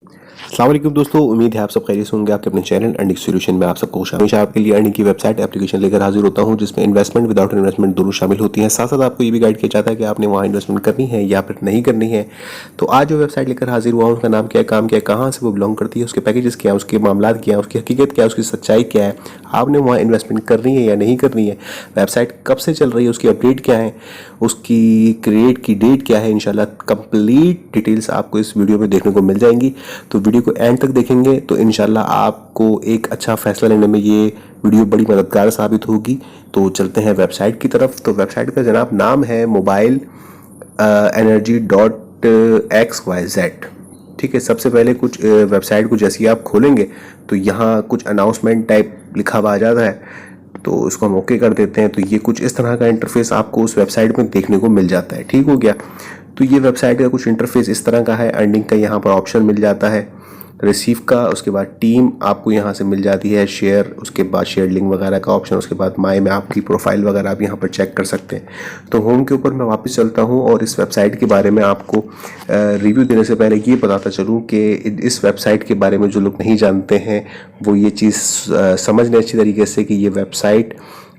अस्सलाम वालेकुम दोस्तों, उम्मीद है आप सब खैरियत से होंगे। आपके अपने चैनल अर्निंग सॉल्यूशन में आप सबको हमेशा आपके लिए अर्निंग की वेबसाइट एप्लीकेशन लेकर हाजिर होता हूं, जिसमें इन्वेस्टमेंट विदाउट इन्वेस्टमेंट दोनों शामिल होती हैं। साथ साथ आपको ये भी गाइड किया जाता है कि आपने वहां इन्वेस्टमेंट करनी है या फिर नहीं करनी है। तो आज जो वेबसाइट लेकर हाजिर हुआ हूँ, उसका नाम क्या है, काम क्या है, कहाँ से वो बिलोंग करती है, उसके पैकेजेस क्या है, उसके मामला क्या है, उसकी हकीकत क्या है, उसकी सच्चाई क्या है, आपने वहाँ इन्वेस्टमेंट करनी है या नहीं करनी है, वेबसाइट कब से चल रही है, उसकी अपडेट क्या है, उसकी क्रिएट की डेट क्या है। इंशाल्लाह कंप्लीट डिटेल्स आपको इस वीडियो में देखने को मिल जाएंगी। तो वीडियो को एंड तक देखेंगे तो इंशाल्लाह आपको एक अच्छा फैसला लेने में ये वीडियो बड़ी मददगार साबित होगी। तो चलते हैं वेबसाइट की तरफ। तो वेबसाइट का जनाब नाम है मोबाइल एनर्जी .xyz। ठीक है, सबसे पहले कुछ वेबसाइट को जैसे ही आप खोलेंगे तो यहाँ कुछ अनाउंसमेंट टाइप लिखा हुआ आ जाता है, तो इसको हम ओके कर देते हैं। तो ये कुछ इस तरह का इंटरफेस आपको उस वेबसाइट में देखने को मिल जाता है। ठीक हो गया। तो ये वेबसाइट का कुछ इंटरफेस इस तरह का है। अर्निंग का यहाँ पर ऑप्शन मिल जाता है, रिसीव का, उसके बाद टीम आपको यहाँ से मिल जाती है, शेयर, उसके बाद शेयर लिंक वगैरह का ऑप्शन, उसके बाद माई में आपकी प्रोफाइल वगैरह आप यहाँ पर चेक कर सकते हैं। तो होम के ऊपर मैं वापस चलता हूँ और इस वेबसाइट के बारे में आपको रिव्यू देने से पहले ये बताता चलूँ कि इस वेबसाइट के बारे में जो लोग नहीं जानते हैं वो ये चीज़ समझ लें अच्छी तरीके से कि ये वेबसाइट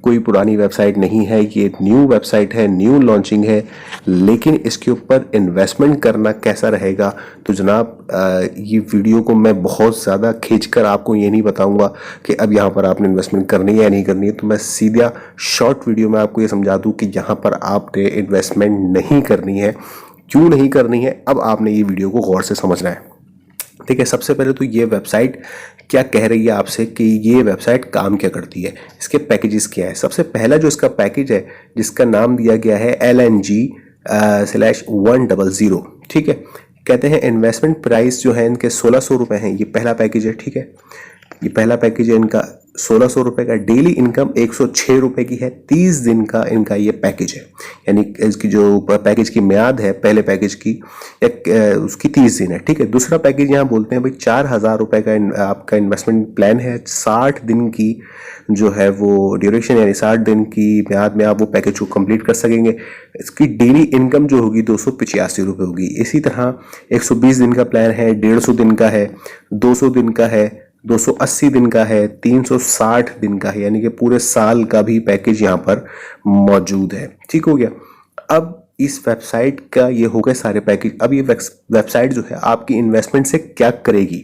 कोई पुरानी वेबसाइट नहीं है, ये न्यू वेबसाइट है, न्यू लॉन्चिंग है। लेकिन इसके ऊपर इन्वेस्टमेंट करना कैसा रहेगा, तो जनाब ये वीडियो को मैं बहुत ज़्यादा खींचकर आपको ये नहीं बताऊंगा कि अब यहाँ पर आपने इन्वेस्टमेंट करनी है या नहीं करनी है। तो मैं सीधा शॉर्ट वीडियो में आपको ये समझा दूँ कि यहाँ पर आपने इन्वेस्टमेंट नहीं करनी है। क्यों नहीं करनी है, अब आपने ये वीडियो को गौर से समझना है। ठीक है, सबसे पहले तो ये वेबसाइट क्या कह रही है आपसे कि ये वेबसाइट काम क्या करती है, इसके पैकेजेस क्या है। सबसे पहला जो इसका पैकेज है, जिसका नाम दिया गया है LNG/100। ठीक है, कहते हैं इन्वेस्टमेंट प्राइस जो है इनके 1600 रुपये हैं। ये पहला पैकेज है। ठीक है, ये पहला पैकेज है इनका 1600 रुपये का। डेली इनकम 106 रुपये की है। 30 दिन का इनका ये पैकेज है, यानी इसकी जो पैकेज की म्याद है पहले पैकेज की उसकी 30 दिन है। ठीक है, दूसरा पैकेज यहाँ बोलते हैं भाई 4000 रुपये का आपका इन्वेस्टमेंट प्लान है। 60 दिन की जो है वो ड्यूरेशन, यानी 60 दिन की म्याद में आप वो पैकेज को कंप्लीट कर सकेंगे। इसकी डेली इनकम जो होगी 285 रुपये होगी। इसी तरह 120 दिन का प्लान है, 150 दिन का है, 200 दिन का है, 280 दिन का है, 360 दिन का है, यानी कि पूरे साल का भी पैकेज यहाँ पर मौजूद है। ठीक हो गया। अब इस वेबसाइट का ये हो गए सारे पैकेज। अब ये वेबसाइट जो है आपकी इन्वेस्टमेंट से क्या करेगी,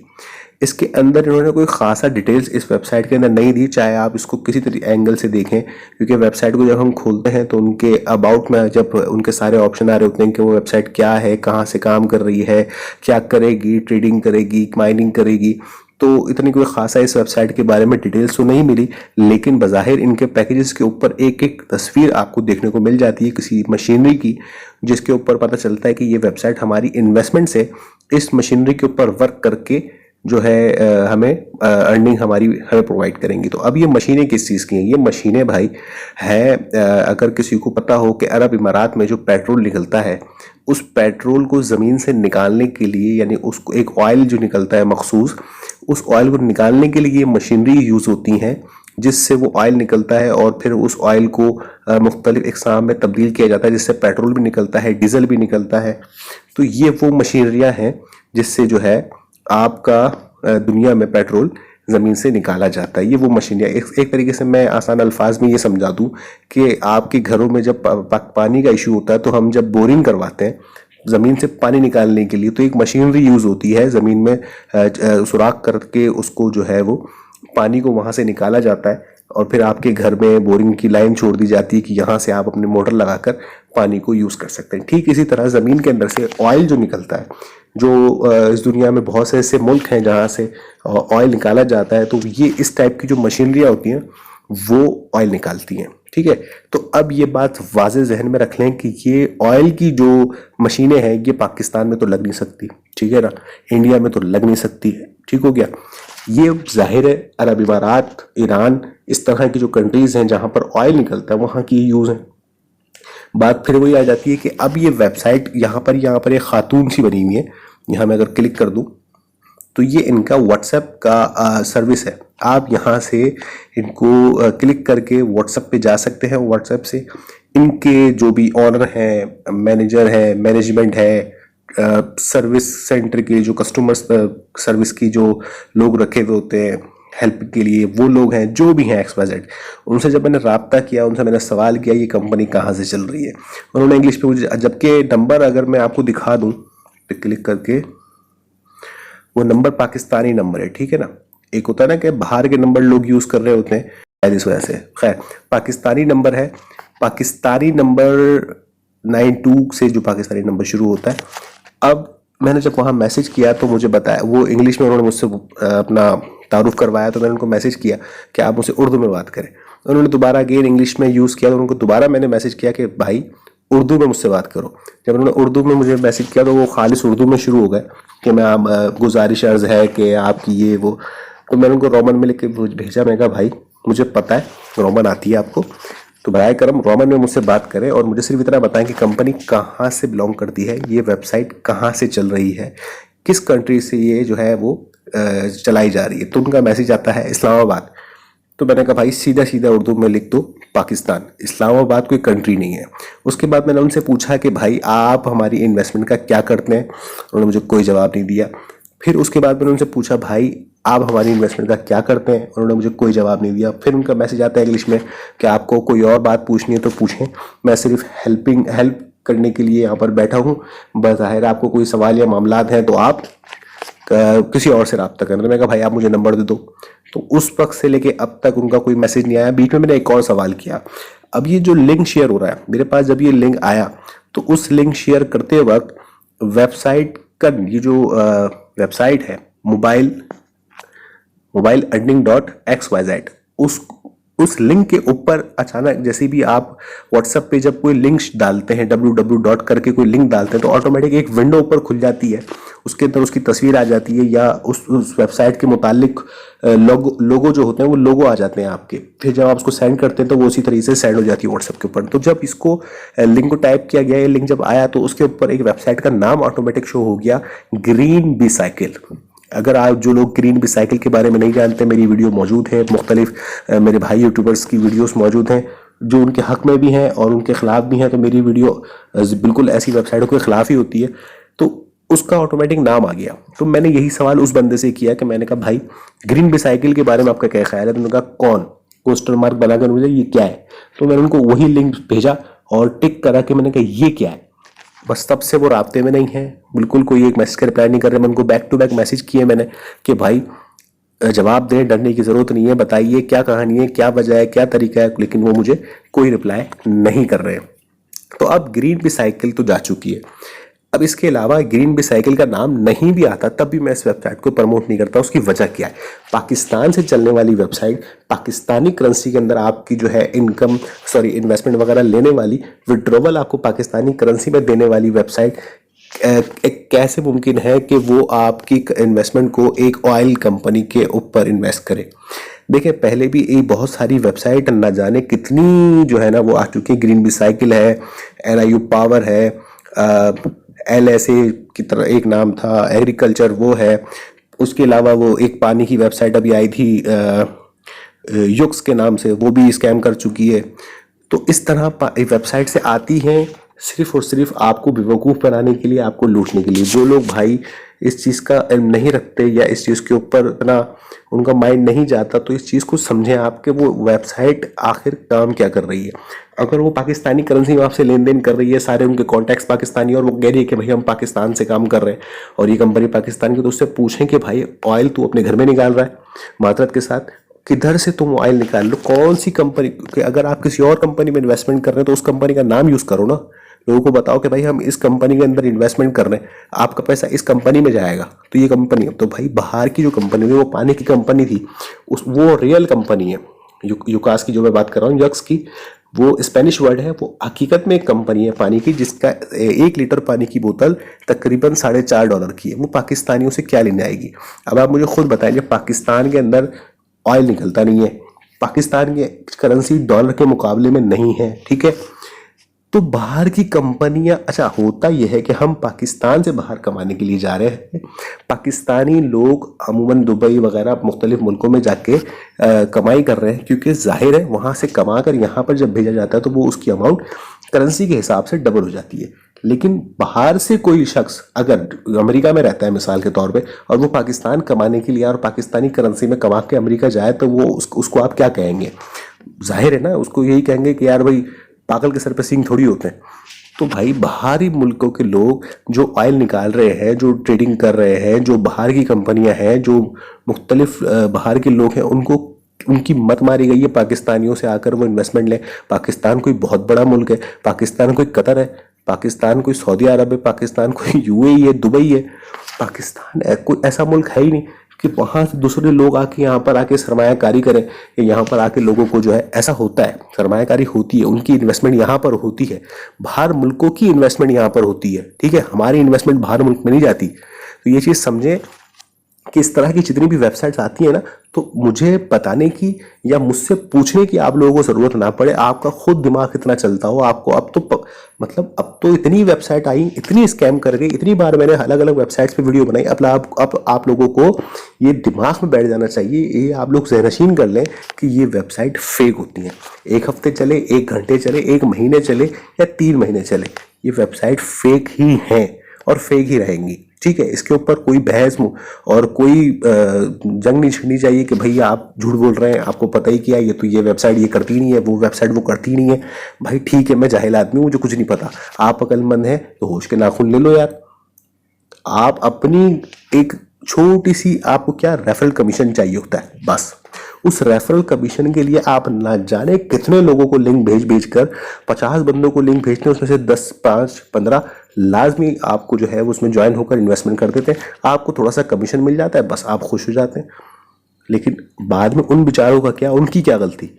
इसके अंदर इन्होंने कोई खासा डिटेल्स इस वेबसाइट के अंदर नहीं दी, चाहे आप इसको किसी तरह एंगल से देखें। क्योंकि वेबसाइट को जब हम खोलते हैं तो उनके अबाउट में जब उनके सारे ऑप्शन आ रहे होते हैं कि वो वेबसाइट क्या है, कहाँ से काम कर रही है, क्या करेगी, ट्रेडिंग करेगी, माइनिंग करेगी, तो इतनी कोई खासा इस वेबसाइट के बारे में डिटेल्स तो नहीं मिली। लेकिन बज़ाहिर इनके पैकेजेस के ऊपर एक एक तस्वीर आपको देखने को मिल जाती है किसी मशीनरी की, जिसके ऊपर पता चलता है कि ये वेबसाइट हमारी इन्वेस्टमेंट से इस मशीनरी के ऊपर वर्क करके जो है हमें अर्निंग हमें प्रोवाइड करेंगी। तो अब ये मशीनें किस चीज़ की हैं, ये मशीनें भाई है, अगर किसी को पता हो कि अरब इमारात में जो पेट्रोल निकलता है, उस पेट्रोल को ज़मीन से निकालने के लिए, यानी उसको एक ऑयल जो निकलता है मखसूस, उस ऑयल को निकालने के लिए ये मशीनरी यूज़ होती हैं, जिससे वो ऑयल निकलता है और फिर उस ऑयल को मुख्तलिफ इकसाम में तब्दील किया जाता है, जिससे पेट्रोल भी निकलता है, डीजल भी निकलता है। तो ये वो मशीनरियाँ हैं जिससे जो है आपका दुनिया में पेट्रोल ज़मीन से निकाला जाता है। ये वो मशीनरियाँ, एक तरीके से मैं आसान अल्फाज में ये समझा दूँ कि आपके घरों में जब पानी का इशू होता है तो हम जब बोरिंग करवाते हैं ज़मीन से पानी निकालने के लिए, तो एक मशीनरी यूज़ होती है, ज़मीन में सुराख करके उसको जो है वो पानी को वहाँ से निकाला जाता है और फिर आपके घर में बोरिंग की लाइन छोड़ दी जाती है कि यहाँ से आप अपनी मोटर लगाकर पानी को यूज़ कर सकते हैं। ठीक इसी तरह ज़मीन के अंदर से ऑयल जो निकलता है, जो इस दुनिया में बहुत से ऐसे मुल्क हैं जहाँ से ऑयल निकाला जाता है, तो ये इस टाइप की जो मशीनरियाँ होती हैं वो ऑयल निकालती हैं। ठीक है, तो अब ये बात वाज़े जहन में रख लें कि ये ऑयल की जो मशीनें हैं ये पाकिस्तान में तो लग नहीं सकती, ठीक है ना, इंडिया में तो लग नहीं सकती है। ठीक हो गया। ये जाहिर है अरब इमारात, ईरान, इस तरह की जो कंट्रीज़ हैं जहाँ पर ऑयल निकलता है वहाँ की यूज़ है। बात फिर वही आ जाती है कि अब ये वेबसाइट यहाँ पर एक खातून सी बनी हुई है। यहाँ मैं अगर क्लिक कर दूँ तो ये इनका व्हाट्सएप का सर्विस है। आप यहाँ से इनको क्लिक करके व्हाट्सएप पे जा सकते हैं। व्हाट्सएप से इनके जो भी ऑनर हैं, मैनेजर है, मैनेजमेंट है, सर्विस सेंटर के जो कस्टमर सर्विस की जो लोग रखे हुए होते हैं हेल्प के लिए, वो लोग हैं जो भी हैं XYZ, उनसे जब मैंने राब्ता किया, उनसे मैंने सवाल किया ये कंपनी कहाँ से चल रही है, उन्होंने इंग्लिश पे मुझे, जबकि नंबर अगर मैं आपको दिखा दूँ पे क्लिक करके, वो नंबर पाकिस्तानी नंबर है, ठीक है ना। एक होता है ना कि बाहर के नंबर लोग यूज़ कर रहे होते हैं इस वजह से, खैर पाकिस्तानी नंबर है। पाकिस्तानी नंबर 92 से जो पाकिस्तानी नंबर शुरू होता है। अब मैंने जब वहाँ मैसेज किया तो मुझे बताया, वो इंग्लिश में उन्होंने मुझसे अपना तारुफ करवाया, तो मैंने उनको मैसेज किया कि आप मुझसे उर्दू में बात करें। उन्होंने दोबारा अगेन इंग्लिश में यूज़ किया, तो उनको दोबारा मैंने मैसेज किया कि भाई उर्दू में मुझसे बात करो। जब उन्होंने उर्दू में मुझे मैसेज किया तो वो खालिस उर्दू में शुरू हो गए कि मैं गुजारिश अर्ज है कि आपकी ये वो, तो मैंने उनको रोमन में लिख के भेजा। मैंने कहा भाई मुझे पता है रोमन आती है आपको, तो बराए करम रोमन में मुझसे बात करें और मुझे सिर्फ इतना बताएं कि कंपनी कहाँ से बिलोंग करती है, ये वेबसाइट कहाँ से चल रही है, किस कंट्री से ये जो है वो चलाई जा रही है। तो उनका मैसेज आता है इस्लामाबाद। तो मैंने कहा भाई सीधा सीधा उर्दू में लिख दो पाकिस्तान, इस्लामाबाद कोई कंट्री नहीं है। उसके बाद मैंने उनसे पूछा कि भाई आप हमारी इन्वेस्टमेंट का क्या करते हैं, उन्होंने मुझे कोई जवाब नहीं दिया। फिर उसके बाद मैंने उनसे पूछा भाई आप हमारी इन्वेस्टमेंट का क्या करते हैं, उन्होंने मुझे कोई जवाब नहीं दिया। फिर उनका मैसेज आता है इंग्लिश में कि आपको कोई और बात पूछनी है तो पूछें, मैं सिर्फ हेल्प करने के लिए यहाँ पर बैठा हूँ, बज़ाहिर आपको कोई सवाल या मामलात हैं तो आप किसी और से रब्ता करना। मैं कहा भाई आप मुझे नंबर दे दो। तो उस वक्त से लेके अब तक उनका कोई मैसेज नहीं आया। बीच में मैंने एक और सवाल किया, अब ये जो लिंक शेयर हो रहा है मेरे पास, जब ये लिंक आया तो उस लिंक शेयर करते वक्त वेबसाइट का ये जो वेबसाइट है मोबाइल अर्निंग.xyz, उस लिंक के ऊपर अचानक जैसे भी आप व्हाट्सएप पे जब कोई लिंक डालते हैं www. करके कोई लिंक डालते हैं तो ऑटोमेटिक एक विंडो ऊपर खुल जाती है, उसके अंदर उसकी तस्वीर आ जाती है या उस वेबसाइट के मुतालिक लोगो जो होते हैं वो लोगो आ जाते हैं आपके। फिर जब आप उसको सेंड करते हैं तो वो उसी तरीके से सेंड हो जाती है व्हाट्सएप के ऊपर। तो जब इसको लिंक को टाइप किया गया, ये लिंक जब आया तो उसके ऊपर एक वेबसाइट का नाम ऑटोमेटिक शो हो गया, ग्रीन बिसाइकिल। अगर आप जो लोग ग्रीन बिसाइकिल के बारे में नहीं जानते, मेरी वीडियो मौजूद है, मुख्तलिफ मेरे भाई यूट्यूबर्स की वीडियोस मौजूद हैं जो उनके हक में भी हैं और उनके खिलाफ भी हैं। तो मेरी वीडियो बिल्कुल ऐसी वेबसाइटों के खिलाफ ही होती है। तो उसका ऑटोमेटिक नाम आ गया। तो मैंने यही सवाल उस बंदे से किया कि मैंने कहा भाई ग्रीन बिसाइकिल के बारे में आपका क्या ख्याल है। तो उन्होंने कहा कौन, क्वेश्चन मार्क बनाकर मुझे ये क्या है। तो मैंने उनको वही लिंक भेजा और टिक करा कि मैंने कहा ये क्या है। बस तब से वो राब्ते में नहीं है, बिल्कुल कोई एक मैसेज का रिप्लाई नहीं कर रहे। मैं उनको बैक टू बैक मैसेज किए मैंने कि भाई जवाब दें, डरने की ज़रूरत नहीं है, बताइए क्या कहानी है, क्या वजह है, क्या तरीका है, लेकिन वो मुझे कोई रिप्लाई नहीं कर रहे। तो अब ग्रीन बिसाइकिल तो जा चुकी है। अब इसके अलावा ग्रीन बिसाइकिल का नाम नहीं भी आता तब भी मैं इस वेबसाइट को प्रमोट नहीं करता। उसकी वजह क्या है, पाकिस्तान से चलने वाली वेबसाइट, पाकिस्तानी करेंसी के अंदर आपकी जो है इन्वेस्टमेंट वगैरह लेने वाली, विड्रॉवल आपको पाकिस्तानी करेंसी में देने वाली वेबसाइट, कैसे मुमकिन है कि वो आपकी इन्वेस्टमेंट को एक ऑयल कंपनी के ऊपर इन्वेस्ट करे। देखिए पहले भी ये बहुत सारी वेबसाइट न जाने कितनी जो है ना वो आ चुकी है। ग्रीन बिसाइकिल है, NIU पावर है, LSA की तरह एक नाम था, एग्रीकल्चर वो है। उसके अलावा वो एक पानी की वेबसाइट अभी आई थी युक्स के नाम से, वो भी स्कैम कर चुकी है। तो इस तरह वेबसाइट से आती हैं सिर्फ और सिर्फ आपको बेवकूफ़ बनाने के लिए, आपको लूटने के लिए। जो लोग भाई इस चीज़ का इल्म नहीं रखते या इस चीज़ के ऊपर इतना उनका माइंड नहीं जाता, तो इस चीज़ को समझें आप कि वो वेबसाइट आखिर काम क्या कर रही है। अगर वो पाकिस्तानी करेंसी में आपसे लेन देन कर रही है, सारे उनके कॉन्टैक्ट्स पाकिस्तानी, और वो कह रही है कि भाई हम पाकिस्तान से काम कर रहे हैं और ये कंपनी पाकिस्तान की, तो उससे पूछें कि भाई ऑयल तू अपने घर में निकाल रहा है, मातरत के साथ किधर से तुम ऑयल निकाल लो, कौन सी कंपनी। अगर आप किसी और कंपनी में इन्वेस्टमेंट कर रहे हैं तो उस कंपनी का नाम यूज़ करो ना, लोगों को बताओ कि भाई हम इस कंपनी के अंदर इन्वेस्टमेंट कर रहे हैं, आपका पैसा इस कंपनी में जाएगा। तो ये कंपनी, तो भाई बाहर की जो कंपनी थी वो पानी की कंपनी थी, वो रियल कंपनी है। युकास की जो मैं बात कर रहा हूँ, यक्स की, वो स्पेनिश वर्ड है, वो हकीकत में एक कंपनी है पानी की जिसका 1 लीटर पानी की बोतल तकरीबन $4.5 की है। वो पाकिस्तानियों से क्या लेने आएगी। अब आप मुझे खुद बताएंगे, पाकिस्तान के अंदर ऑयल निकलता नहीं है, पाकिस्तान की करेंसी डॉलर के मुकाबले में नहीं है, ठीक है। तो बाहर की कंपनियां, अच्छा होता यह है कि हम पाकिस्तान से बाहर कमाने के लिए जा रहे हैं। पाकिस्तानी लोग अमूमन दुबई वगैरह मुख्तलिफ मुल्कों में जाके कमाई कर रहे हैं, क्योंकि जाहिर है वहाँ से कमा कर यहाँ पर जब भेजा जाता है तो वो उसकी अमाउंट करेंसी के हिसाब से डबल हो जाती है। लेकिन बाहर से कोई शख्स अगर अमेरिका में रहता है मिसाल के तौर पे, और वो पाकिस्तान कमाने के लिए और पाकिस्तानी करेंसी में कमा के अमेरिका जाए, तो वो उसको आप क्या कहेंगे? जाहिर है ना, उसको यही कहेंगे कि यार भाई पागल के सर पे सींग थोड़ी होते हैं। तो भाई बाहरी मुल्कों के लोग जो ऑयल निकाल रहे हैं, जो ट्रेडिंग कर रहे हैं, जो बाहर की कंपनियां हैं, जो मुख्तलिफ बाहर के लोग हैं, उनको उनकी मत मारी गई है पाकिस्तानियों से आकर वो इन्वेस्टमेंट लें। पाकिस्तान कोई बहुत बड़ा मुल्क है, पाकिस्तान कोई कतर है, पाकिस्तान कोई सऊदी अरब है, पाकिस्तान कोई यूएई है, दुबई है। पाकिस्तान कोई ऐसा मुल्क है ही नहीं कि वहाँ से दूसरे लोग आके यहाँ पर आके सरमायाकारी करें, या यहाँ पर आके लोगों को जो है, ऐसा होता है सरमायाकारी होती है, उनकी इन्वेस्टमेंट यहाँ पर होती है, बाहर मुल्कों की इन्वेस्टमेंट यहाँ पर होती है। ठीक है, हमारी इन्वेस्टमेंट बाहर मुल्क में नहीं जाती। तो ये चीज़ समझें कि इस तरह की जितनी भी वेबसाइट्स आती है ना, तो मुझे बताने की या मुझसे पूछने की आप लोगों को ज़रूरत ना पड़े, आपका खुद दिमाग इतना चलता हो आपको। मतलब अब तो इतनी वेबसाइट आई, इतनी स्कैम कर गई, इतनी बार मैंने अलग अलग वेबसाइट्स पे वीडियो बनाई। अब आप लोगों को ये दिमाग में बैठ जाना चाहिए, ये आप लोग ज़हनशीन कर लें कि ये वेबसाइट फेक होती हैं। 1 हफ्ते चले, 1 घंटे चले, 1 महीने चले या 3 महीने चले, ये वेबसाइट फेक ही हैं और फेक ही रहेंगी। ठीक है, इसके ऊपर कोई बहस और कोई जंग नहीं छिड़नी चाहिए कि भैया आप झूठ बोल रहे हैं, आपको पता ही क्या, ये वेबसाइट ये करती नहीं है, वो वेबसाइट वो करती नहीं है। भाई ठीक है, मैं जाहिल आदमी हूँ, मुझे कुछ नहीं पता। आप अक्लमंद हैं तो होश के नाखून ले लो यार। आप अपनी एक छोटी सी, आपको क्या रेफरल कमीशन चाहिए होता है, बस उस रेफरल कमीशन के लिए आप ना जाने कितने लोगों को लिंक भेज कर 50 बंदों को लिंक भेजते हैं, उसमें से 10, 5, 15 लाजमी आपको जो है वो उसमें ज्वाइन होकर इन्वेस्टमेंट कर देते हैं। आपको थोड़ा सा कमीशन मिल जाता है, बस आप खुश हो जाते हैं। लेकिन बाद में उन बेचारों का क्या, उनकी क्या गलती?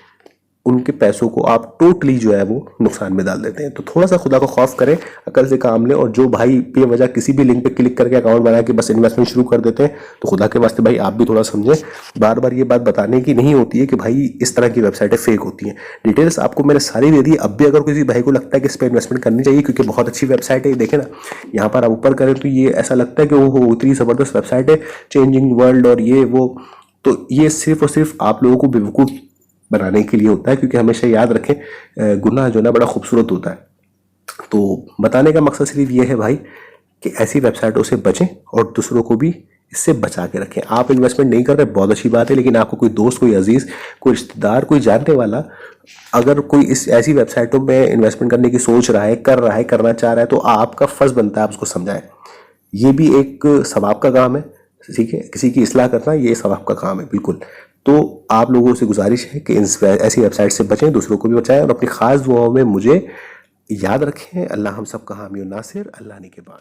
उनके पैसों को आप टोटली जो है वो नुकसान में डाल देते हैं। तो थोड़ा सा खुदा को खौफ करें, अकल से काम लें। और जो भाई बेवजह किसी भी लिंक पे क्लिक करके अकाउंट बना के बस इन्वेस्टमेंट शुरू कर देते हैं, तो खुदा के वास्ते भाई आप भी थोड़ा समझें। बार बार ये बात बताने की नहीं होती है कि भाई इस तरह की वेबसाइटें फेक होती हैं। डिटेल्स आपको मैंने सारी दे दी। अब भी अगर किसी भाई को लगता है कि इस पर इन्वेस्टमेंट करनी चाहिए, क्योंकि बहुत अच्छी वेबसाइट है, देखे ना यहाँ पर आप ऊपर करें तो ये ऐसा लगता है कि वो इतनी ज़बरदस्त वेबसाइट है, चेंजिंग वर्ल्ड और ये वो। तो ये सिर्फ और सिर्फ आप लोगों को बेवकूफ़ बनाने के लिए होता है, क्योंकि हमेशा याद रखें गुनाह जो ना बड़ा खूबसूरत होता है। तो बताने का मकसद सिर्फ ये है भाई कि ऐसी वेबसाइटों से बचें और दूसरों को भी इससे बचा के रखें। आप इन्वेस्टमेंट नहीं कर रहे, बहुत अच्छी बात है, लेकिन आपको कोई दोस्त, कोई अजीज़, कोई रिश्तेदार, कोई जानने वाला अगर कोई इस ऐसी वेबसाइटों में इन्वेस्टमेंट करने की सोच रहा है, करना चाह रहा है, तो आपका फ़र्ज़ बनता है आप उसको समझाएं। ये भी एक सवाब का काम है, ठीक है, किसी की इस्लाह करना ये सवाब का काम है बिल्कुल। तो आप लोगों से गुजारिश है कि ऐसी वेबसाइट से बचें, दूसरों को भी बचाएं और अपनी ख़ास दुआओं में मुझे याद रखें। अल्लाह हम सब का हामी और नासिर, अल्लाह निगहबान।